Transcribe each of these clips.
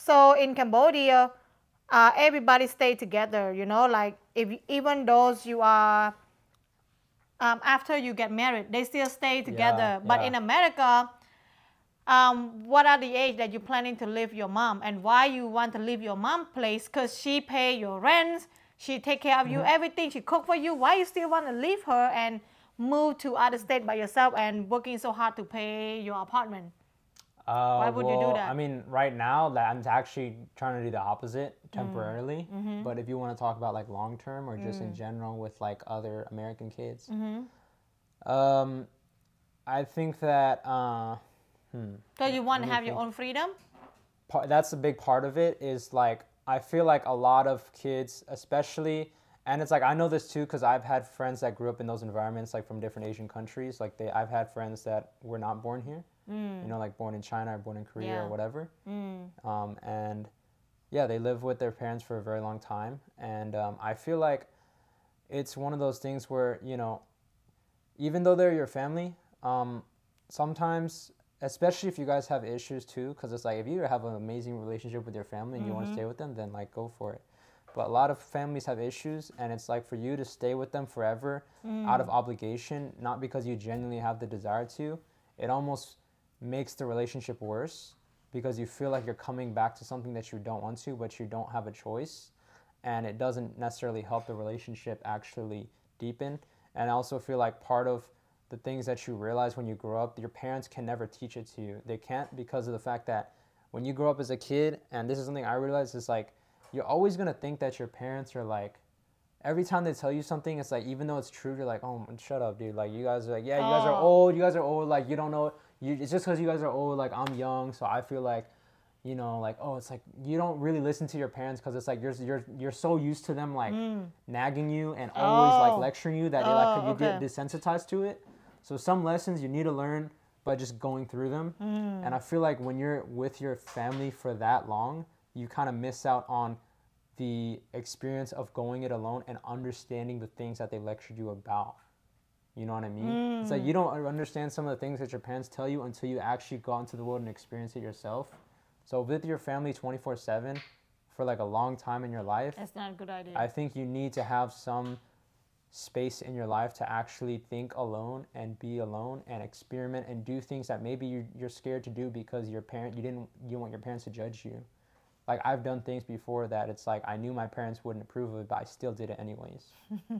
So in Cambodia, everybody stay together. You know, like if even those you are after you get married, they still stay Yeah, together. But yeah. in America, what are the age that you're planning to leave your mom, and why you want to leave your mom place? Because she pay your rent, she take care of you, everything, she cook for you. Why you still want to leave her and move to other state by yourself and working so hard to pay your apartment? Why would you do Well, I that? mean, right now that I'm actually trying to do the opposite temporarily. But if you want to talk about like long term or just in general with like other American kids, um, I think that So you want let to me have your think. own freedom? That's a big part of it. Is like I feel like a lot of kids, especially, and it's like I know this too because I've had friends that grew up in those environments, like from different Asian countries. Like I've had friends that were not born here, you know, like born in China or born in Korea or Yeah. whatever. And yeah, they live with their parents for a very long time, and I feel like it's one of those things where even though they're your family, sometimes, especially if you guys have issues too, because it's like if you have an amazing relationship with your family and you want to stay with them, then like go for it. But a lot of families have issues, and it's like for you to stay with them forever out of obligation, not because you genuinely have the desire to, it almost makes the relationship worse because you feel like you're coming back to something that you don't want to, but you don't have a choice. And it doesn't necessarily help the relationship actually deepen. And I also feel like part of the things that you realize when you grow up, your parents can never teach it to you. They can't because of the fact that when you grow up as a kid, and this is something I realized, is like you're always gonna think that your parents are like every time they tell you something, it's like even though it's true, you're like, oh, shut up, dude. Like you guys are like, yeah, you guys are Oh. old. You guys are old. Like you don't know. It's just because you guys are old. Like I'm young, so I feel like, like oh, it's like you don't really listen to your parents because it's like you're so used to them like nagging you and always like Oh. lecturing you that Oh, you get okay. desensitized to it. So some lessons you need to learn by just going through them. And I feel like when you're with your family for that long, you kind of miss out on the experience of going it alone and understanding the things that they lectured you about. You know what I mean? It's like you don't understand some of the things that your parents tell you until you actually go out into the world and experience it yourself. So with your family 24/7 for like a long time in your life, That's not a good idea. I think you need to have some space in your life to actually think alone and be alone and experiment and do things that maybe you're scared to do because you want your parents to judge you. Like I've done things before that it's like I knew my parents wouldn't approve of it, but I still did it anyways.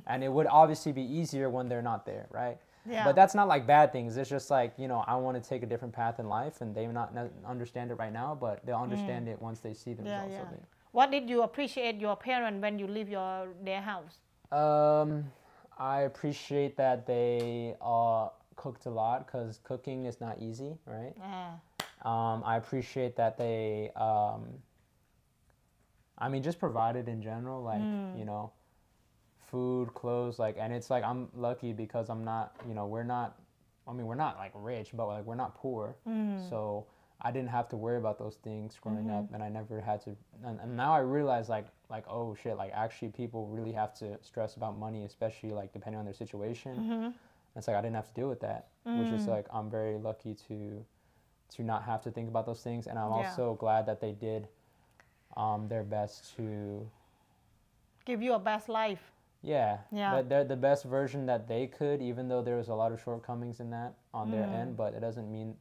And it would obviously be easier when they're not there, right? Yeah. But that's not like bad things. It's just like, I want to take a different path in life and they may not understand it right now, but they'll understand it once they see the Yeah, results yeah. of it. What did you appreciate your parents when you leave their house? Um, I appreciate that they cooked a lot because cooking is not easy, right? Ah. I appreciate that they, I mean, just provided in general, like, food, clothes, like, and it's like I'm lucky because I'm not, we're not, I mean, we're not like rich, but like we're not poor. So I didn't have to worry about those things growing up, and I never had to. And now I realize, like oh shit, like actually people really have to stress about money, especially like depending on their situation. It's like I didn't have to deal with that, which is like I'm very lucky to not have to think about those things, and I'm Yeah. also glad that they did their best to Give you a best life. yeah, Yeah. that they're the best version that they could, even though there was a lot of shortcomings in that on their end, but it doesn't mean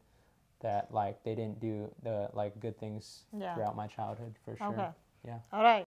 that like they didn't do the like good things Yeah. throughout my childhood for sure. Okay. Yeah. All right.